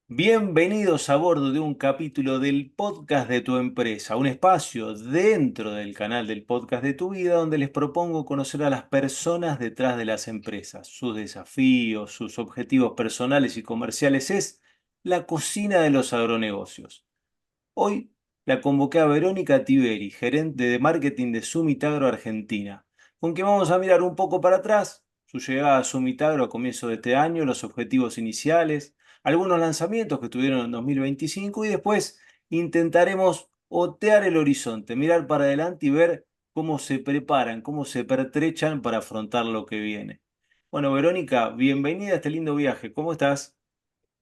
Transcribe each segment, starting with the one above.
Bienvenidos a bordo de un capítulo del podcast de tu empresa, un espacio dentro del canal del podcast de tu vida donde les propongo conocer a las personas detrás de las empresas, sus desafíos, sus objetivos personales y comerciales. Es la cocina de los agronegocios. Hoy la convoqué a Verónica Tiberi, gerente de marketing de Sumitagro Argentina, con quien vamos a mirar un poco para atrás, su llegada a Sumitagro a comienzo de este año, los objetivos iniciales, algunos lanzamientos que tuvieron en 2025 y después intentaremos otear el horizonte, mirar para adelante y ver cómo se preparan, cómo se pertrechan para afrontar lo que viene. Bueno, Verónica, bienvenida a este lindo viaje. ¿Cómo estás?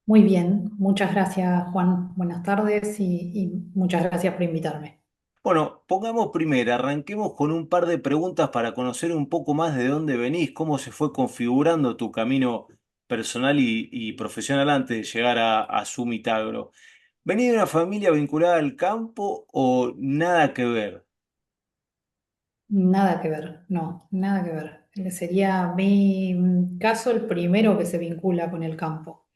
Muy bien, muchas gracias Juan, buenas tardes y muchas gracias por invitarme. Bueno, pongamos primero, arranquemos con un par de preguntas para conocer un poco más de dónde venís, cómo se fue configurando tu camino personal y profesional antes de llegar a Sumitagro. ¿Venís de una familia vinculada al campo o nada que ver? Nada que ver, no, nada que ver. Sería mi caso el primero que se vincula con el campo.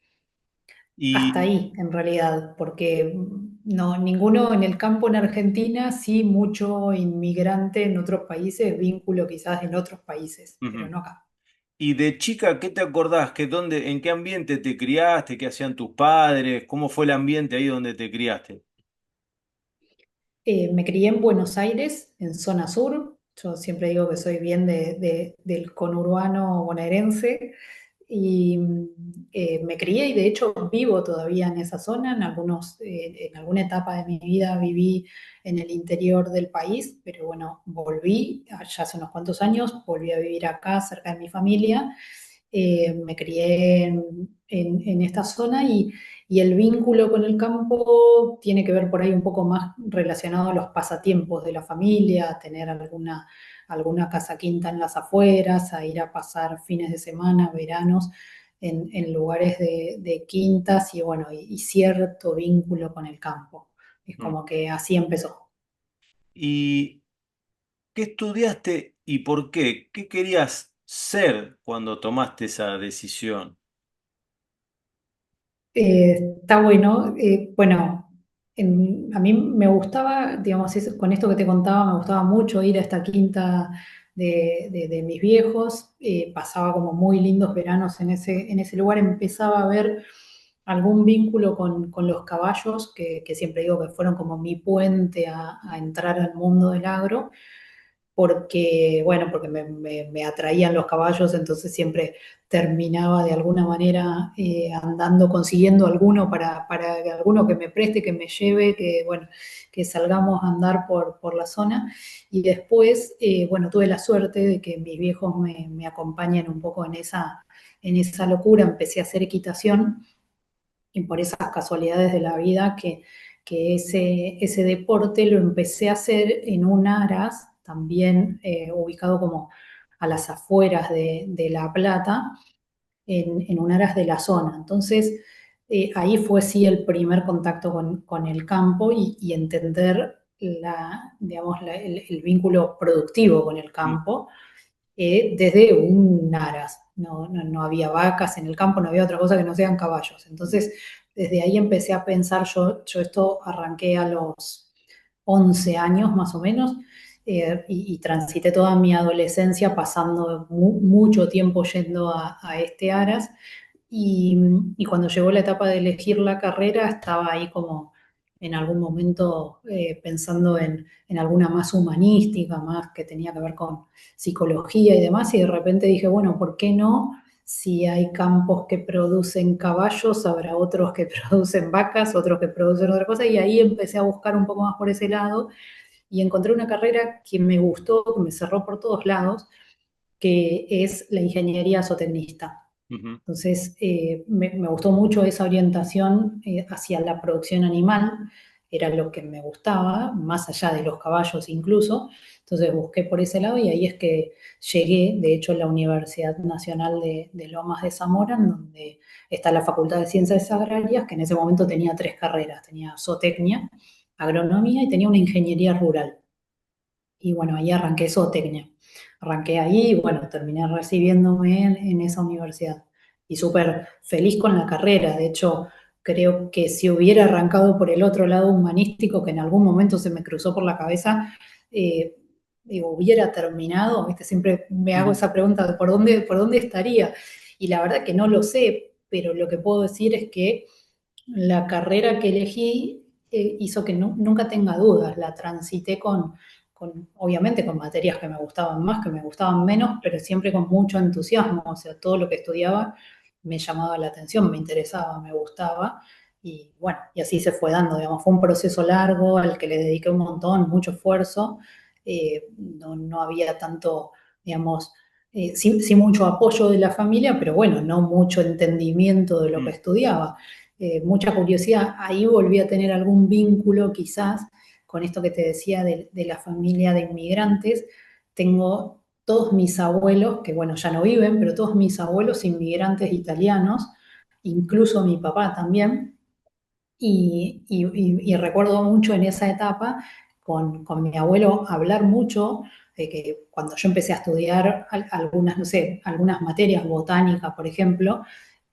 Hasta Y ahí, en realidad, porque no, ninguno en el campo en Argentina, sí mucho inmigrante en otros países, vínculo quizás en otros países, pero ujú. no acá. ¿Y de chica qué te acordás? En qué ambiente te criaste? ¿Qué hacían tus padres? ¿Cómo fue el ambiente ahí donde te criaste? Me crié en Buenos Aires, en zona sur. Yo siempre digo que soy bien del conurbano bonaerense. Y me crié y de hecho vivo todavía en esa zona. En alguna etapa de mi vida viví en el interior del país, pero bueno, volví, ya hace unos cuantos años, volví a vivir acá cerca de mi familia. Me crié en esta zona y el vínculo con el campo tiene que ver por ahí un poco más relacionado a los pasatiempos de la familia, tener alguna casa quinta en las afueras, a ir a pasar fines de semana, veranos en lugares de quintas y bueno, y cierto vínculo con el campo. Es Mm. como que así empezó. ¿Y qué estudiaste y por qué? ¿Qué querías ser cuando tomaste esa decisión? Está bueno. Bueno, a mí me gustaba, digamos, con esto que te contaba, me gustaba mucho ir a esta quinta de mis viejos. Pasaba como muy lindos veranos en ese lugar. Empezaba a ver algún vínculo con los caballos, que siempre digo que fueron como mi puente a entrar al mundo del agro porque, bueno, porque me atraían los caballos, entonces siempre terminaba de alguna manera andando, consiguiendo alguno para alguno que me preste, que me lleve, que, bueno, que salgamos a andar por la zona. Y después, bueno, tuve la suerte de que mis viejos me acompañen un poco en esa locura. Empecé a hacer equitación y por esas casualidades de la vida que ese deporte lo empecé a hacer en un aras, también ubicado como a las afueras de La Plata, en un aras de la zona. Entonces, ahí fue sí el primer contacto con el campo y entender digamos, el vínculo productivo con el Mm, campo desde un aras. No había vacas en el campo, no había otra cosa que no sean caballos. Entonces, desde ahí empecé a pensar, yo esto arranqué a los 11 años más o menos, y transité toda mi adolescencia pasando mucho tiempo yendo a este aras. Y, y cuando llegó la etapa de elegir la carrera, estaba ahí como en algún momento pensando en alguna más humanística, más que tenía que ver con psicología y demás, y de repente dije, bueno, ¿por qué no? Si hay campos que producen caballos, habrá otros que producen vacas, otros que producen otra cosa, y ahí empecé a buscar un poco más por ese lado y encontré una carrera que me gustó, que me cerró por todos lados, que es la ingeniería zootecnista. ujú. Entonces, me gustó mucho esa orientación hacia la producción animal, era lo que me gustaba, más allá de los caballos incluso. Entonces busqué por ese lado y ahí es que llegué, de hecho, a la Universidad Nacional de Lomas de Zamora, en donde está la Facultad de Ciencias Agrarias, que en ese momento tenía tres carreras, tenía zootecnia, agronomía y tenía una ingeniería rural. Y bueno, ahí arranqué zootecnia. Arranqué ahí y bueno, terminé recibiéndome en esa universidad. Y súper feliz con la carrera. De hecho, creo que si hubiera arrancado por el otro lado humanístico, que en algún momento se me cruzó por la cabeza, eh, digo, hubiera terminado, ¿viste? Siempre me hago Ujú. esa pregunta de por dónde estaría. Y la verdad que no lo sé, pero lo que puedo decir es que la carrera que elegí hizo que nunca tenga dudas, la transité obviamente con materias que me gustaban más, que me gustaban menos, pero siempre con mucho entusiasmo, o sea, todo lo que estudiaba me llamaba la atención, me interesaba, me gustaba, y bueno, y así se fue dando, digamos, fue un proceso largo al que le dediqué un montón, mucho esfuerzo, no había tanto, digamos, sí mucho apoyo de la familia, pero bueno, no mucho entendimiento de lo que Mm. estudiaba, mucha curiosidad. Ahí volví a tener algún vínculo quizás con esto que te decía de la familia de inmigrantes. Tengo todos mis abuelos, que bueno, ya no viven, pero todos mis abuelos inmigrantes italianos, incluso mi papá también. Y recuerdo mucho en esa etapa con mi abuelo hablar mucho de que cuando yo empecé a estudiar algunas, no sé, algunas materias, botánica, por ejemplo,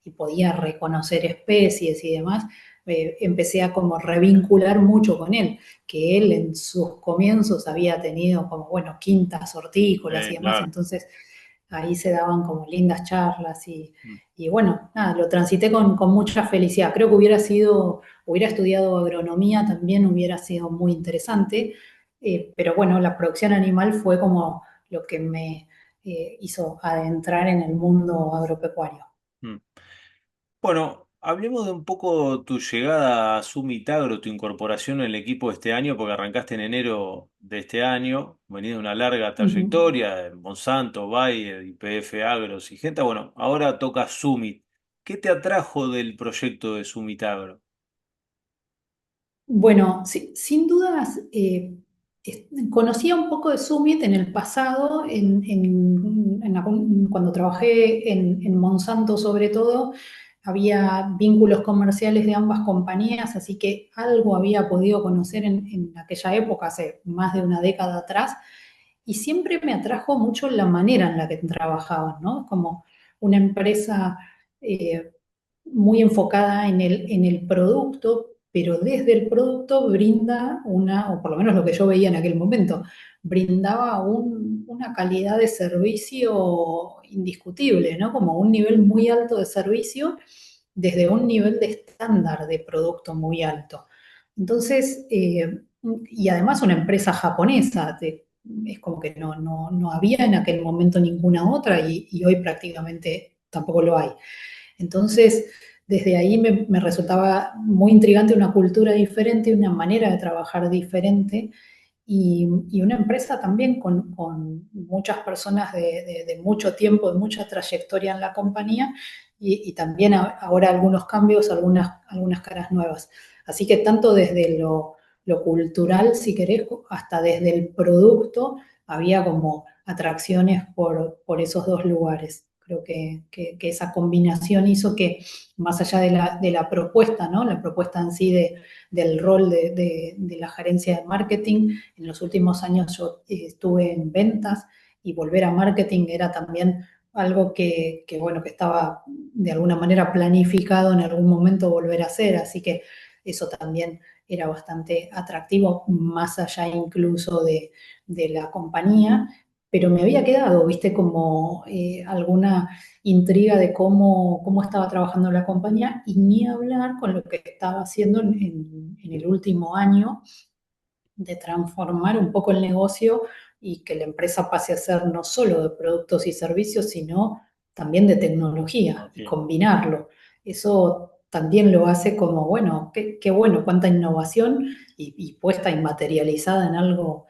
y podía reconocer especies y demás, empecé a como revincular mucho con él, que él en sus comienzos había tenido como, bueno, quintas hortícolas y demás, Claro. entonces ahí se daban como lindas charlas Mm. y bueno, nada, lo transité con mucha felicidad. Creo que hubiera estudiado agronomía, también hubiera sido muy interesante, pero bueno, la producción animal fue como lo que me hizo adentrar en el mundo agropecuario. Mm. Bueno, hablemos de un poco tu llegada a Sumitagro, tu incorporación en el equipo este año, porque arrancaste en enero de este año, venís de una larga Ujú. trayectoria en Monsanto, Bayer, YPF Agro, Syngenta. Bueno, ahora toca Sumit. ¿Qué te atrajo del proyecto de Sumitagro? Bueno, sin dudas, conocía un poco de Summit en el pasado, cuando trabajé en Monsanto sobre todo, había vínculos comerciales de ambas compañías, así que algo había podido conocer en aquella época, hace más de una década atrás, y siempre me atrajo mucho la manera en la que trabajaban, ¿no? Como una empresa eh, muy enfocada en el producto, pero desde el producto brinda o por lo menos lo que yo veía en aquel momento, brindaba una calidad de servicio indiscutible, ¿no? Como un nivel muy alto de servicio desde un nivel de estándar de producto muy alto. Entonces, y además una empresa japonesa, es como que no había en aquel momento ninguna otra y hoy prácticamente tampoco lo hay. Entonces, desde ahí me resultaba muy intrigante una cultura diferente, una manera de trabajar diferente y una empresa también con muchas personas de mucho tiempo, de mucha trayectoria en la compañía y también ahora algunos cambios, algunas caras nuevas. Así que tanto desde lo cultural, si querés, hasta desde el producto, había como atracciones por esos dos lugares. Creo que esa combinación hizo que, más allá de la propuesta, ¿no? La propuesta en sí del rol de la gerencia de marketing, en los últimos años yo estuve en ventas y volver a marketing era también algo bueno, que estaba de alguna manera planificado en algún momento volver a hacer, así que eso también era bastante atractivo, más allá incluso de la compañía, pero me había quedado, viste, como alguna intriga de cómo estaba trabajando la compañía y ni hablar con lo que estaba haciendo en el último año de transformar un poco el negocio y que la empresa pase a ser no solo de productos y servicios, sino también de tecnología y Ok. combinarlo. Eso también lo hace como, bueno, qué bueno, cuánta innovación y puesta y materializada en algo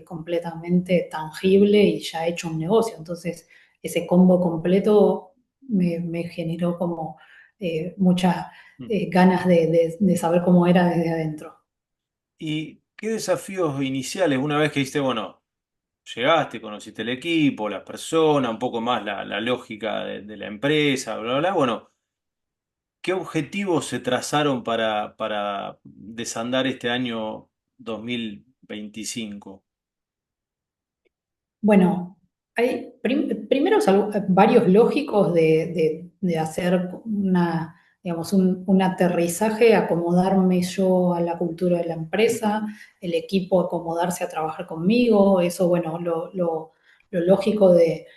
completamente tangible y ya hecho un negocio. Entonces, ese combo completo me generó como muchas Mm. ganas de saber cómo era desde adentro. ¿Y qué desafíos iniciales, una vez que dijiste, bueno, llegaste, conociste el equipo, las personas, un poco más la lógica de la empresa, bla, bla, bla? Bueno, ¿qué objetivos se trazaron para desandar este año 2025? Bueno, hay primero varios lógicos de hacer digamos, un aterrizaje, acomodarme yo a la cultura de la empresa, el equipo acomodarse a trabajar conmigo, eso, bueno, lo lógico de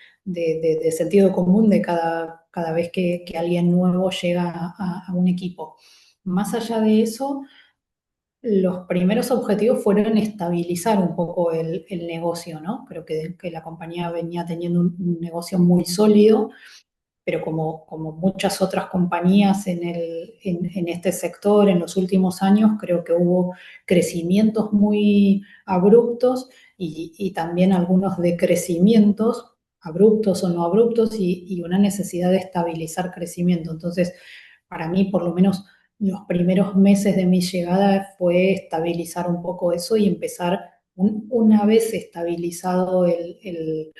sentido común de cada vez que alguien nuevo llega a un equipo. Más allá de eso, los primeros objetivos fueron estabilizar un poco el negocio, ¿no? Creo que la compañía venía teniendo un negocio muy sólido, pero como muchas otras compañías en este sector en los últimos años, creo que hubo crecimientos muy abruptos y también algunos decrecimientos, abruptos o no abruptos, y una necesidad de estabilizar crecimiento. Entonces, para mí, por lo menos los primeros meses de mi llegada fue estabilizar un poco eso y empezar, una vez estabilizado el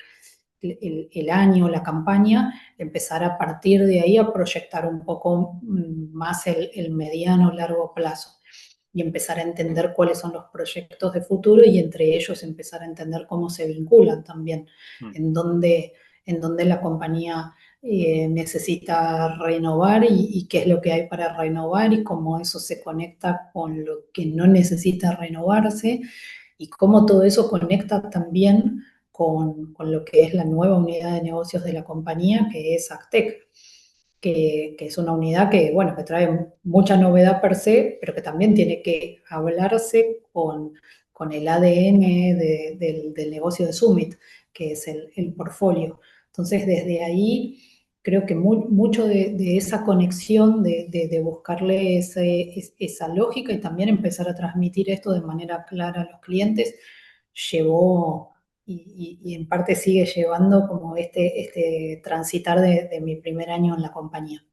año, la campaña, empezar a partir de ahí a proyectar un poco más el mediano, largo plazo y empezar a entender cuáles son los proyectos de futuro y entre ellos empezar a entender cómo se vinculan también, Mm, en dónde, en dónde la compañía necesita renovar y qué es lo que hay para renovar y cómo eso se conecta con lo que no necesita renovarse y cómo todo eso conecta también con lo que es la nueva unidad de negocios de la compañía, que es Actec, que es una unidad que, bueno, que trae mucha novedad per se, pero que también tiene que hablarse con el ADN del negocio de Summit, que es el portfolio. Entonces, desde ahí creo que mucho de esa conexión, de buscarle esa lógica y también empezar a transmitir esto de manera clara a los clientes, llevó y en parte sigue llevando como este transitar de mi primer año en la compañía.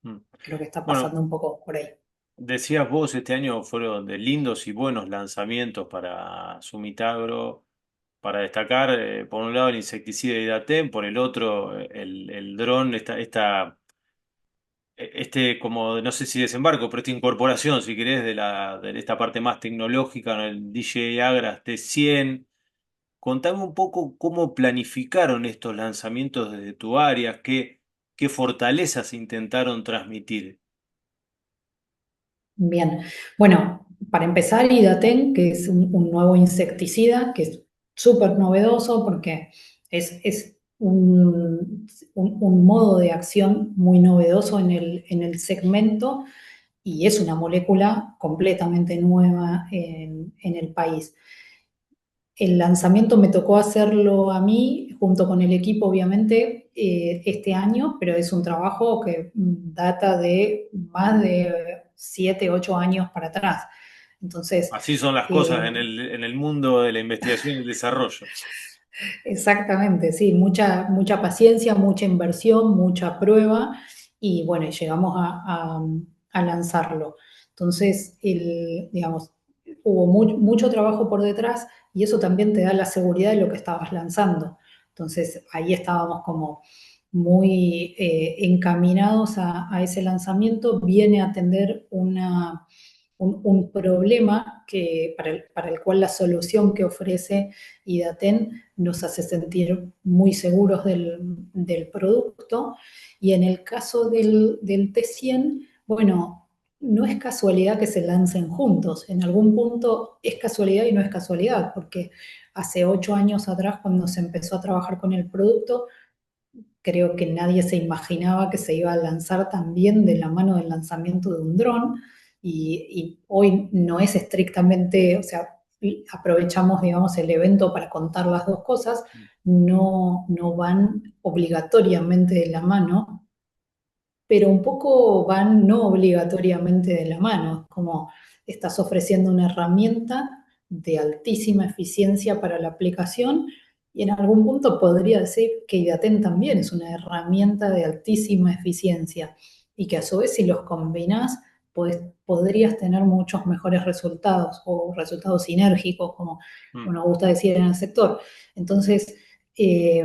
mm. Creo que está Bueno, pasando un poco por ahí. decías vos, este año fueron de lindos y buenos lanzamientos para Sumitagro, para destacar, por un lado el insecticida Idaten, por el otro el dron, como, no sé si desembarco, pero esta incorporación, si querés, de esta parte más tecnológica, ¿no? El DJI Agras T100. Contame un poco cómo planificaron estos lanzamientos desde tu área, qué fortalezas intentaron transmitir. Bien, bueno, para empezar, Idaten, que es un nuevo insecticida, que es súper novedoso porque es un modo de acción muy novedoso en el segmento y es una molécula completamente nueva en el país. El lanzamiento me tocó hacerlo a mí, junto con el equipo, obviamente, este año, pero es un trabajo que data de más de 7, 8 años para atrás. Entonces, Así son las cosas en eh, el mundo de la investigación y el desarrollo. exactamente, sí, mucha paciencia, mucha inversión, mucha prueba y bueno, y llegamos a lanzarlo. Entonces, digamos, hubo mucho trabajo por detrás y eso también te da la seguridad de lo que estabas lanzando. Entonces, ahí estábamos como muy encaminados a ese lanzamiento. Viene a atender un problema para el cual la solución que ofrece Idaten nos hace sentir muy seguros del producto. Y en el caso del T100, bueno, no es casualidad que se lancen juntos. En algún punto es casualidad y no es casualidad, porque hace 8 años atrás, cuando se empezó a trabajar con el producto, creo que nadie se imaginaba que se iba a lanzar también de la mano del lanzamiento de un dron y hoy no es estrictamente, o sea, aprovechamos, digamos, el evento para contar las dos cosas, no van obligatoriamente de la mano, pero un poco van no obligatoriamente de la mano, como estás ofreciendo una herramienta de altísima eficiencia para la aplicación y en algún punto podría decir que Idaten también es una herramienta de altísima eficiencia y que a su vez si los combinás, pues podrías tener muchos mejores resultados o resultados sinérgicos, como Mm, nos gusta decir en el sector. Entonces, eh,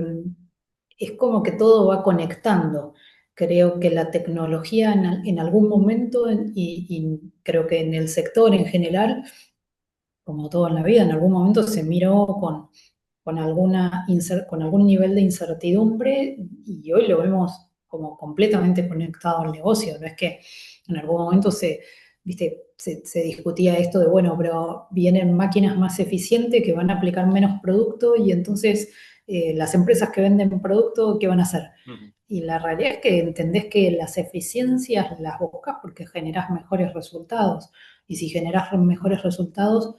es como que todo va conectando. Creo que la tecnología en algún momento, y creo que en el sector en general, como todo en la vida, en algún momento se miró con algún nivel de incertidumbre y hoy lo vemos como completamente conectado al negocio. No es que En algún momento viste, se discutía esto de, bueno, pero vienen máquinas más eficientes que van a aplicar menos producto y entonces las empresas que venden producto, ¿qué van a hacer? Ujú. Y la realidad es que entendés que las eficiencias las buscas porque generás mejores resultados. Y si generás mejores resultados,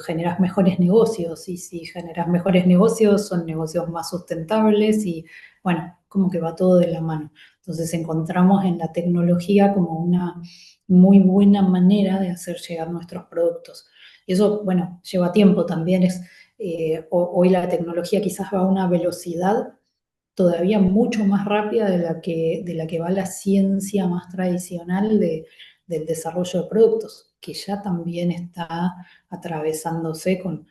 generás mejores negocios. Y si generás mejores negocios, son negocios más sustentables y, bueno, como que va todo de la mano. Entonces encontramos en la tecnología como una muy buena manera de hacer llegar nuestros productos. Y eso, bueno, lleva tiempo también. Hoy la tecnología quizás va a una velocidad todavía mucho más rápida de la que va la ciencia más tradicional del desarrollo de productos, que ya también está atravesándose con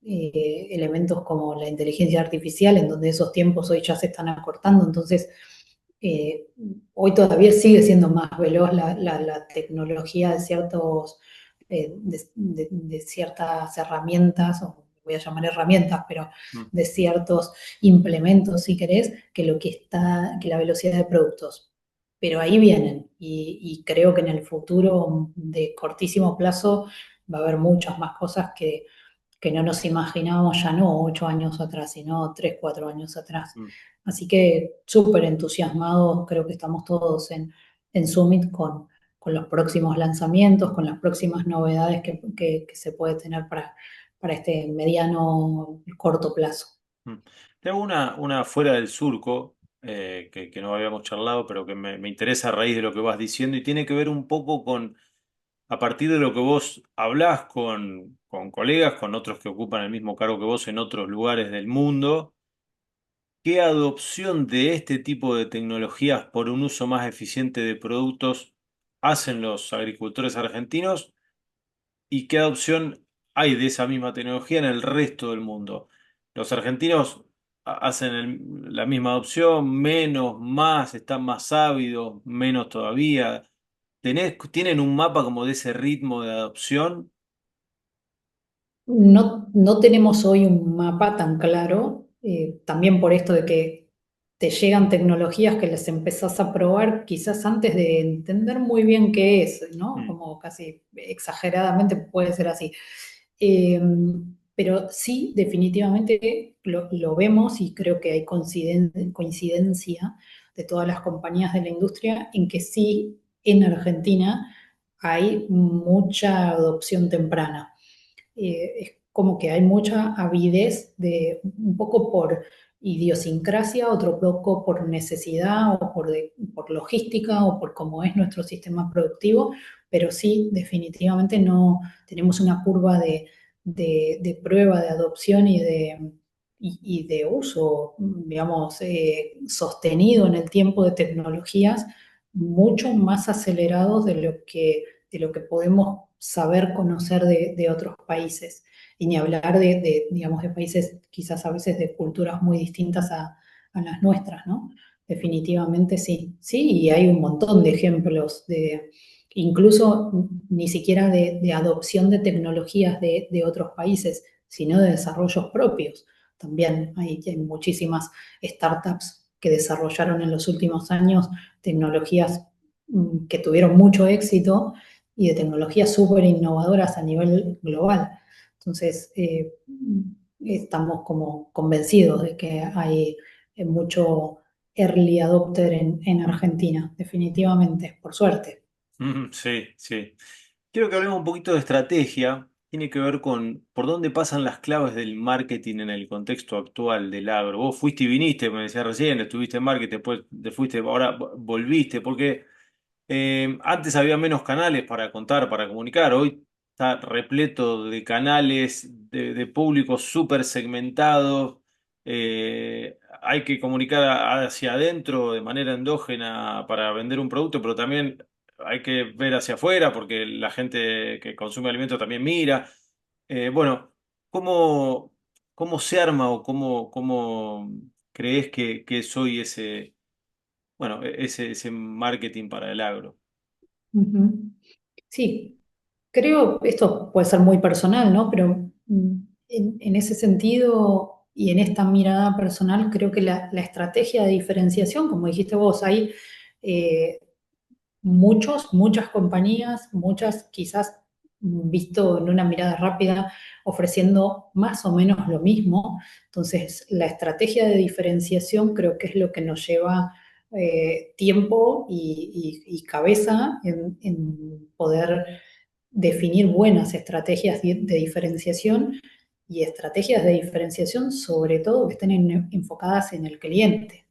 elementos como la inteligencia artificial, en donde esos tiempos hoy ya se están acortando. Entonces, eh, hoy todavía sigue siendo más veloz la tecnología de de ciertas herramientas, o voy a llamar herramientas, pero Mm. de ciertos implementos, si querés, que la velocidad de productos. Pero ahí vienen, y creo que en el futuro de cortísimo plazo va a haber muchas más cosas que no nos imaginábamos ya no 8 años atrás, sino 3, 4 años atrás. Mm. Así que súper entusiasmados, creo que estamos todos en Summit con los próximos lanzamientos, con las próximas novedades que se puede tener para este mediano y corto plazo. Mm. Tengo una fuera del surco, que no habíamos charlado, pero que me interesa a raíz de lo que vas diciendo y tiene que ver un poco con, a partir de lo que vos hablás con colegas, con otros que ocupan el mismo cargo que vos en otros lugares del mundo. ¿Qué adopción de este tipo de tecnologías por un uso más eficiente de productos hacen los agricultores argentinos y qué adopción hay de esa misma tecnología en el resto del mundo? ¿Los argentinos hacen la misma adopción, menos, más, están más ávidos, menos todavía? ¿Tienen un mapa como de ese ritmo de adopción? No tenemos hoy un mapa tan claro, también por esto de que te llegan tecnologías que les empezás a probar quizás antes de entender muy bien qué es, ¿no? Mm. Como casi exageradamente puede ser así. Eh, pero sí, definitivamente lo vemos y creo que hay coincidencia de todas las compañías de la industria en que sí, en Argentina hay mucha adopción temprana. Es como que hay mucha avidez de un poco por idiosincrasia, otro poco por necesidad o por logística o por cómo es nuestro sistema productivo, pero sí, definitivamente no tenemos una curva de prueba, de adopción y de uso, digamos, sostenido en el tiempo de tecnologías mucho más acelerados de lo que podemos saber conocer de otros países. Y ni hablar digamos, de países quizás a veces de culturas muy distintas a las nuestras, ¿no? Definitivamente sí. Sí, y hay un montón de ejemplos incluso ni siquiera de adopción de tecnologías de otros países, sino de desarrollos propios. También hay muchísimas startups que desarrollaron en los últimos años tecnologías que tuvieron mucho éxito y de tecnologías súper innovadoras a nivel global. Entonces, estamos como convencidos de que hay mucho early adopter en Argentina, definitivamente, por suerte. Sí, sí. Quiero que hablemos un poquito de estrategia. Tiene que ver con por dónde pasan las claves del marketing en el contexto actual del agro. Vos fuiste y viniste, me decías recién, estuviste en marketing, después te fuiste, ahora volviste, porque antes había menos canales para contar, para comunicar. Hoy está repleto de canales, de públicos súper segmentados. Hay que comunicar hacia adentro de manera endógena para vender un producto, pero también hay que ver hacia afuera porque la gente que consume alimentos también mira. Bueno, ¿cómo, cómo se arma o cómo crees que soy ese, bueno, ese marketing para el agro? Ujú. Sí, creo, esto puede ser muy personal, ¿no? Pero en ese sentido y en esta mirada personal, creo que la estrategia de diferenciación, como dijiste vos, hay muchas compañías, muchas quizás visto en una mirada rápida, ofreciendo más o menos lo mismo. Entonces, la estrategia de diferenciación creo que es lo que nos lleva tiempo y cabeza en poder definir buenas estrategias de diferenciación y estrategias de diferenciación sobre todo que estén enfocadas en el cliente,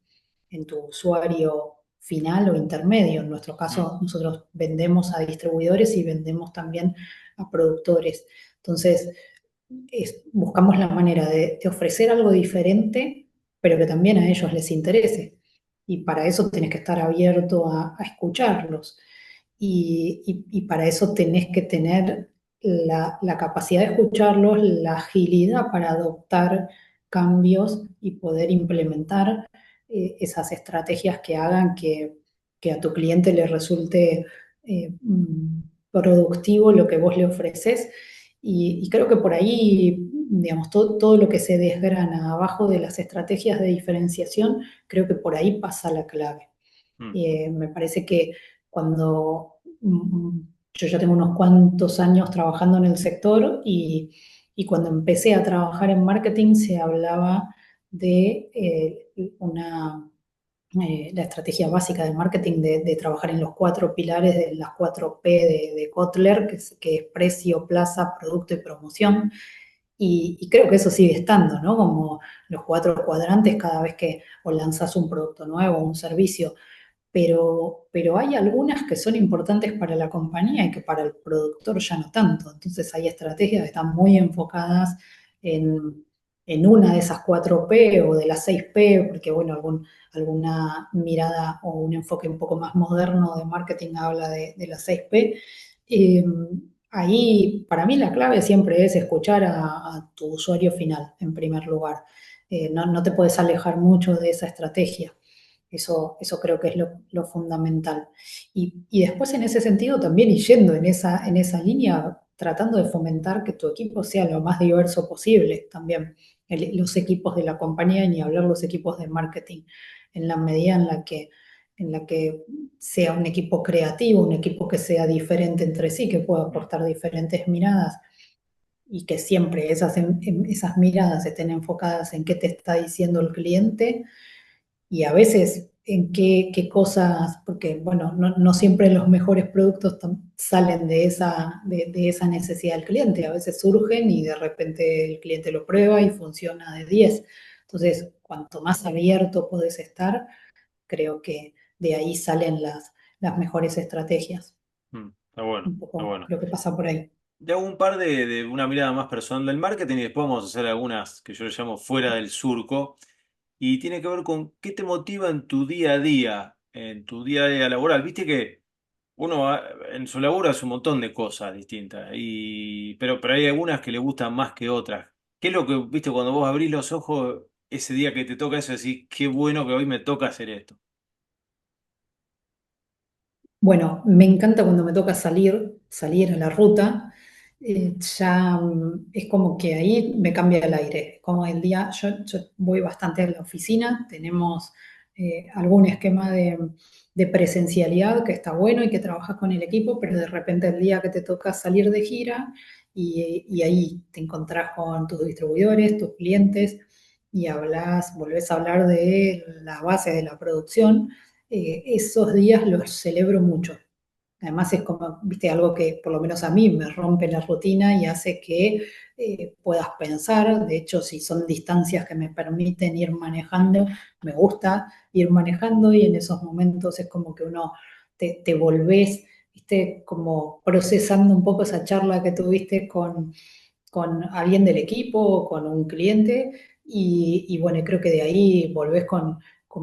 en tu usuario final o intermedio. En nuestro Mm, caso, nosotros vendemos a distribuidores y vendemos también a productores. Entonces, buscamos la manera de ofrecer algo diferente, pero que también a ellos les interese. Y para eso tenés que estar abierto a escucharlos. Y para eso tenés que tener la capacidad de escucharlos, la agilidad para adoptar cambios y poder implementar esas estrategias que hagan que a tu cliente le resulte productivo lo que vos le ofreces. Y creo que por ahí, digamos, todo lo que se desgrana abajo de las estrategias de diferenciación, creo que por ahí pasa la clave. mm, Me parece que cuando yo ya tengo unos cuantos años trabajando en el sector y cuando empecé a trabajar en marketing se hablaba de la estrategia básica de marketing de trabajar en los cuatro pilares de las cuatro P de Kotler, que es precio, plaza, producto y promoción. Y creo que eso sigue estando, ¿no? Como los cuatro cuadrantes cada vez que o lanzas un producto nuevo, un servicio, pero hay algunas que son importantes para la compañía y que para el productor ya no tanto. Entonces hay estrategias que están muy enfocadas en, en una de esas cuatro P o de las 6 P, porque bueno, alguna mirada o un enfoque un poco más moderno de marketing habla de las 6 P. Eh, Ahí para mí la clave siempre es escuchar a tu usuario final en primer lugar. No te puedes alejar mucho de esa estrategia. Eso creo que es lo fundamental. Y después en ese sentido también y yendo en esa línea, tratando de fomentar que tu equipo sea lo más diverso posible también. Los equipos de la compañía, ni hablar los equipos de marketing, en la medida en la que sea un equipo creativo, un equipo que sea diferente entre sí, que pueda mm, aportar diferentes miradas y que siempre esas miradas estén enfocadas en qué te está diciendo el cliente y a veces en qué cosas, porque bueno, no siempre los mejores productos salen de esa necesidad del cliente, a veces surgen y de repente el cliente lo prueba y funciona de 10. Entonces, cuanto más abierto podés estar, creo que de ahí salen las mejores estrategias. está bueno, Un está poco bueno. lo que pasa por ahí. Te hago un par de una mirada más personal del marketing y después vamos a hacer algunas que yo llamo fuera del surco. Y tiene que ver con qué te motiva en tu día a día laboral. Viste que en su laburo hace un montón de cosas distintas, pero hay algunas que le gustan más que otras. ¿Qué es lo que, viste, cuando vos abrís los ojos ese día que te toca eso, decís, qué bueno que hoy me toca hacer esto? Bueno, me encanta cuando me toca salir a la ruta. Ya es como que ahí me cambia el aire. Como el día, yo voy bastante a la oficina, tenemos algún esquema de presencialidad que está bueno y que trabajas con el equipo, pero de repente el día que te toca salir de gira y ahí te encontrás con tus distribuidores, tus clientes y volvés a hablar de la base de la producción. Esos días los celebro mucho. Además es como, viste, algo que por lo menos a mí me rompe la rutina y hace que puedas pensar. De hecho, si son distancias que me permiten ir manejando, me gusta ir manejando y en esos momentos es como que uno te volvés, viste, como procesando un poco esa charla que tuviste con alguien del equipo o con un cliente y bueno, creo que de ahí volvés con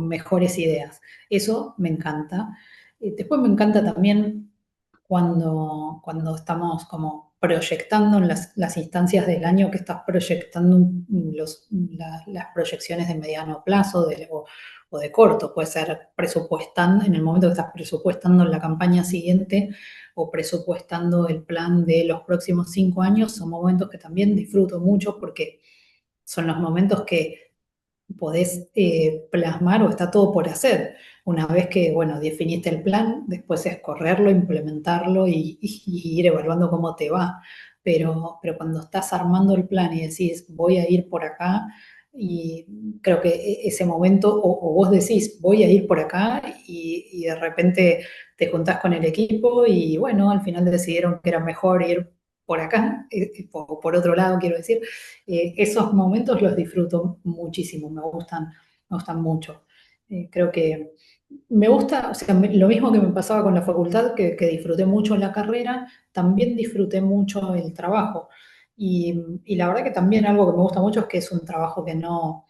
mejores ideas. Eso me encanta. Después me encanta también cuando estamos como proyectando en las instancias del año que estás proyectando las proyecciones de mediano plazo o de corto, puede ser presupuestando, en el momento que estás presupuestando la campaña siguiente o presupuestando el plan de los próximos 5 años, son momentos que también disfruto mucho porque son los momentos que podés plasmar o está todo por hacer. Una vez que, bueno, definiste el plan, después es correrlo, implementarlo y ir evaluando cómo te va. Pero cuando estás armando el plan y decís, voy a ir por acá, y creo que ese momento, o vos decís, voy a ir por acá, y de repente te juntás con el equipo y bueno, al final decidieron que era mejor ir por acá, por otro lado, quiero decir, esos momentos los disfruto muchísimo, me gustan mucho. Creo que me gusta, o sea, lo mismo que me pasaba con la facultad, que disfruté mucho la carrera, también disfruté mucho el trabajo. Y la verdad que también algo que me gusta mucho es que es un trabajo que no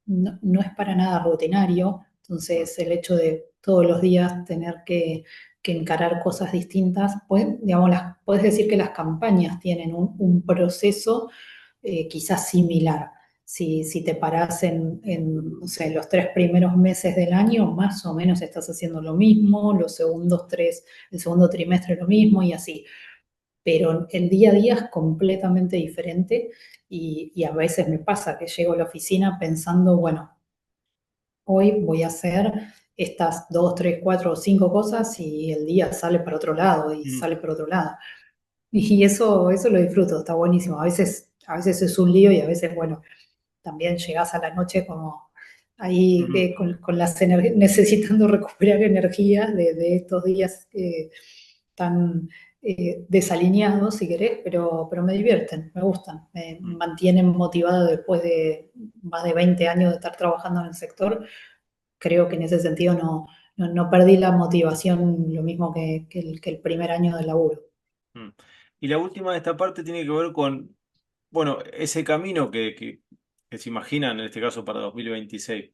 es para nada rutinario. Mm, Entonces, el hecho de todos los días tener que encarar cosas distintas, pues, digamos, puedes decir que las campañas tienen un proceso quizás similar. Si te parás no sé, los 3 primeros meses del año, más o menos estás haciendo lo mismo, el segundo trimestre lo mismo y así. Pero el día a día es completamente diferente y a veces me pasa que llego a la oficina pensando, bueno, hoy voy a hacer estas 2, 3, 4 o 5 cosas y el día sale para otro lado y mm, sale para otro lado. Y eso lo disfruto, está buenísimo. A veces es un lío y a veces, bueno, también llegás a la noche como ahí mm, con necesitando recuperar energía de estos días tan desalineados, si querés, pero me divierten, me gustan, me mm, mantienen motivado después de más de 20 años de estar trabajando en el sector. Creo que en ese sentido no perdí la motivación lo mismo que el primer año de laburo. mm. Y la última de esta parte tiene que ver con, bueno, ese camino que se imaginan en este caso para 2026.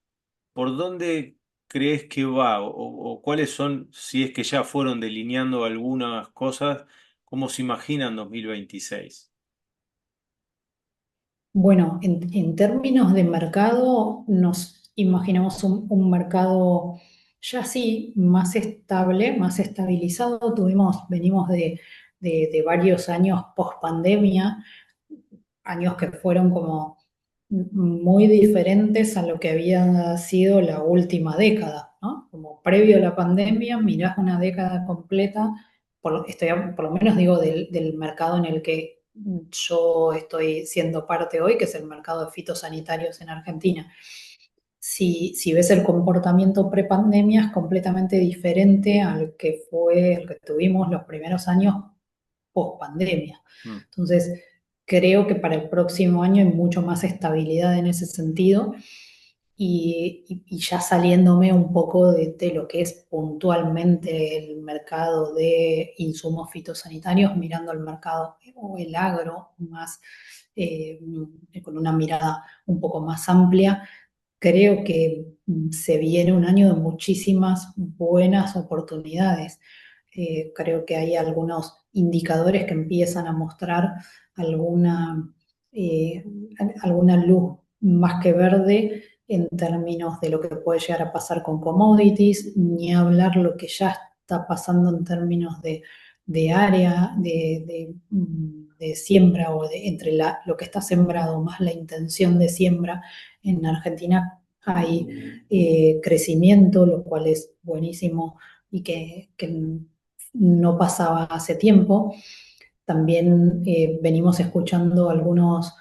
¿Por dónde crees que va o cuáles son, si es que ya fueron delineando algunas cosas, cómo se imaginan 2026? Bueno, en términos de mercado, nos imaginamos un mercado ya sí más estable, más estabilizado. Venimos de varios años post pandemia, años que fueron como muy diferentes a lo que había sido la última década, ¿no? Como previo a la pandemia, mirás una década completa, por lo menos digo del mercado en el que yo estoy siendo parte hoy, que es el mercado de fitosanitarios en Argentina. Si ves el comportamiento prepandemia, es completamente diferente al que tuvimos los primeros años post pandemia. Mm, Entonces, creo que para el próximo año hay mucho más estabilidad en ese sentido y ya saliéndome un poco de lo que es puntualmente el mercado de insumos fitosanitarios, mirando al mercado o el agro más eh, con una mirada un poco más amplia. Creo que se viene un año de muchísimas buenas oportunidades. Creo que hay algunos indicadores que empiezan a mostrar alguna, eh, alguna luz más que verde en términos de lo que puede llegar a pasar con commodities, ni hablar lo que ya está pasando en términos de área, de siembra o entre lo que está sembrado más la intención de siembra. En Argentina hay crecimiento, lo cual es buenísimo y que no pasaba hace tiempo. También venimos escuchando algunos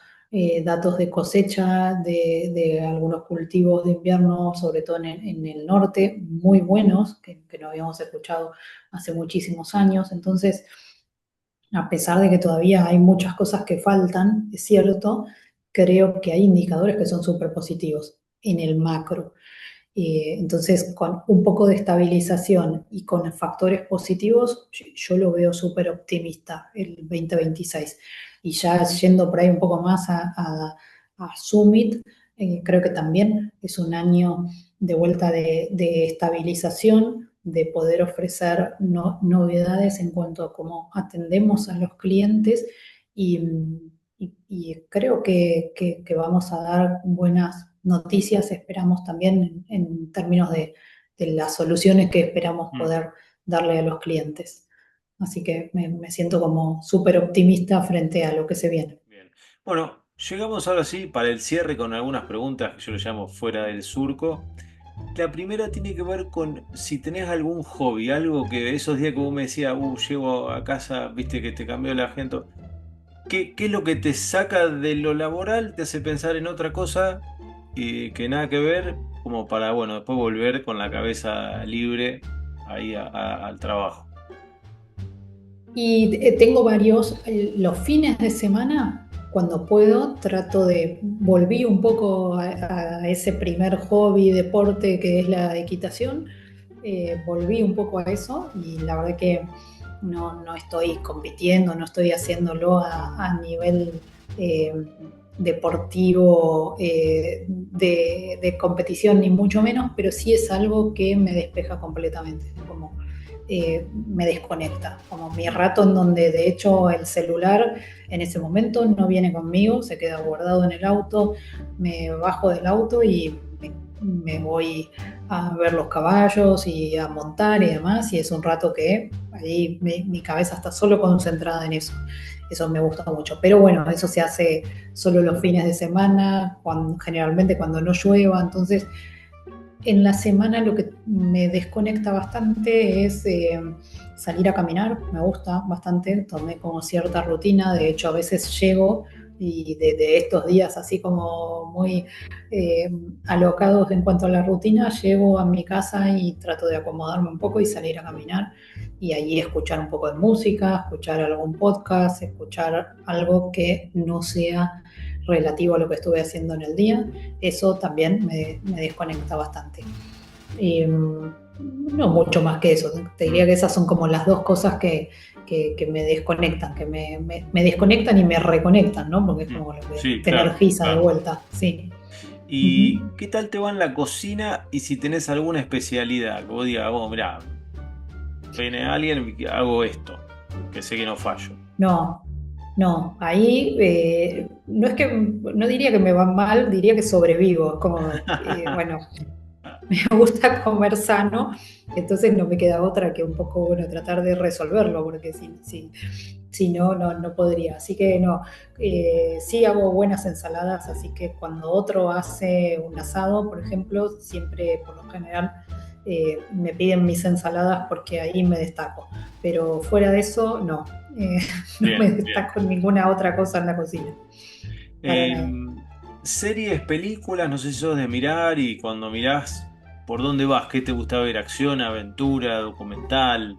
datos de cosecha de algunos cultivos de invierno, sobre todo en el norte, muy buenos, que no habíamos escuchado hace muchísimos años. Entonces, a pesar de que todavía hay muchas cosas que faltan, es cierto, creo que hay indicadores que son súper positivos en el macro. Entonces, con un poco de estabilización y con factores positivos, yo lo veo súper optimista el 2026. Y ya yendo por ahí un poco más a Summit, creo que también es un año de vuelta de estabilización, de poder ofrecer novedades en cuanto a cómo atendemos a los clientes y, y creo que vamos a dar buenas noticias, esperamos también en términos de las soluciones que esperamos mm, poder darle a los clientes. Así que me siento como súper optimista frente a lo que se viene. bien. Bueno. Llegamos ahora sí para el cierre con algunas preguntas que yo le llamo fuera del surco. La primera tiene que ver con si tenés algún hobby, algo que esos días que vos me decías, llego a casa, viste que te cambió la gente. ¿Qué es lo que te saca de lo laboral, te hace pensar en otra cosa y que nada que ver, como para, bueno, después volver con la cabeza libre ahí al trabajo? Y tengo varios, los fines de semana, cuando puedo, volví un poco a ese primer hobby, deporte que es la equitación, volví un poco a eso y la verdad que no estoy compitiendo, no estoy haciéndolo a nivel eh, deportivo de competición ni mucho menos, pero sí es algo que me despeja completamente, como me desconecta, como mi rato en donde de hecho el celular en ese momento no viene conmigo, se queda guardado en el auto, me bajo del auto y me voy a ver los caballos y a montar y demás, y es un rato que ahí mi cabeza está solo concentrada en eso. Eso me gusta mucho. Pero bueno, eso se hace solo los fines de semana, generalmente cuando no llueva. Entonces, en la semana lo que me desconecta bastante es salir a caminar, me gusta bastante, tomé como cierta rutina, de hecho a veces llego y de estos días así como muy eh, alocados en cuanto a la rutina, llego a mi casa y trato de acomodarme un poco y salir a caminar y ahí escuchar un poco de música, escuchar algún podcast, escuchar algo que no sea relativo a lo que estuve haciendo en el día, eso también me desconecta bastante. No mucho más que eso, te diría que esas son como las dos cosas que me desconectan, que me desconectan y me reconectan, ¿no? Porque es Mm. como lo que Sí, te claro, energiza de claro. vuelta, sí. ¿Y Ujú. qué tal te va en la cocina y si tenés alguna especialidad? Que vos digas, vos, mirá, viene alguien y hago esto, que sé que no fallo. No, no, ahí no es que, no diría que me va mal, diría que sobrevivo, es como, bueno, me gusta comer sano, entonces no me queda otra que un poco, bueno, tratar de resolverlo, porque si no, no podría. Así que no, sí hago buenas ensaladas, así que cuando otro hace un asado, por ejemplo, siempre, por lo general, me piden mis ensaladas porque ahí me destaco. Pero fuera de eso, no, eh, no me Bien, bien. destaco en ninguna otra cosa en la cocina, para nada. Series, películas, no sé si sos de mirar y cuando mirás, ¿por dónde vas? ¿Qué te gusta ver? ¿Acción, aventura, documental?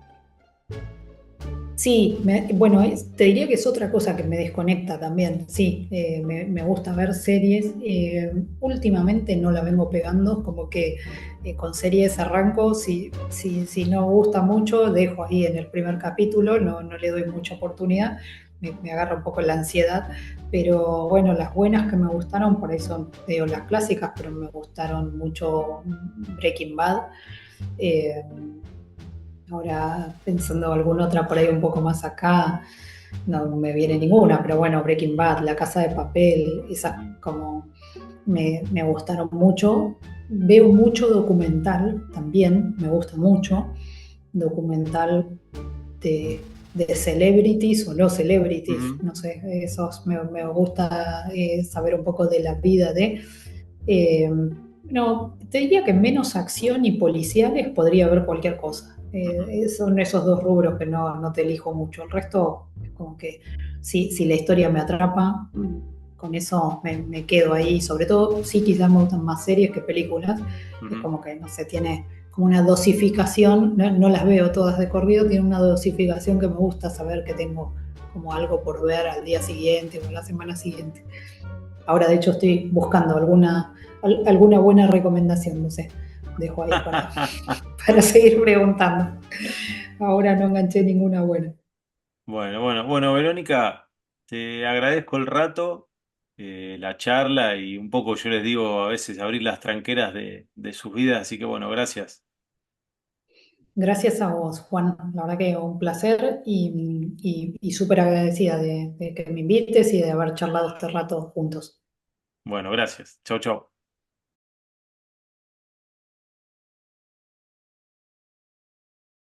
Sí, bueno, te diría que es otra cosa que me desconecta también. Sí, me gusta ver series. Últimamente no la vengo pegando, como que con series arranco, si no me gusta mucho, dejo ahí en el primer capítulo, no le doy mucha oportunidad, me agarra un poco la ansiedad. Pero bueno, las buenas que me gustaron, por ahí son, digo, las clásicas, pero me gustaron mucho Breaking Bad. Eh, Ahora pensando alguna otra por ahí un poco más acá, no me viene ninguna, pero bueno, Breaking Bad, La Casa de Papel, esas Ujú. como me gustaron mucho. Veo mucho documental también, me gusta mucho. Documental de celebrities o no celebrities, Ujú. no sé, esos me gusta saber un poco de la vida de. Eh, no, te diría que menos acción y policiales podría haber cualquier cosa. Ujú. Son esos dos rubros que no te elijo mucho. El resto es como que si la historia me atrapa, con eso me quedo ahí. Sobre todo, sí, quizás me gustan más series que películas. Es Ujú. como que, no sé, tiene como una dosificación, no las veo todas de corrido, tiene una dosificación que me gusta saber que tengo como algo por ver al día siguiente o la semana siguiente. Ahora, de hecho, estoy buscando alguna buena recomendación, no sé, dejo ahí para seguir preguntando. Ahora no enganché ninguna buena. Bueno, bueno, bueno, Verónica, te agradezco el rato, la charla y un poco yo les digo a veces abrir las tranqueras de sus vidas, así que bueno, gracias. Gracias a vos, Juan. La verdad que un placer y súper agradecida de que me invites y de haber charlado este rato juntos. Bueno, gracias. Chau, chau.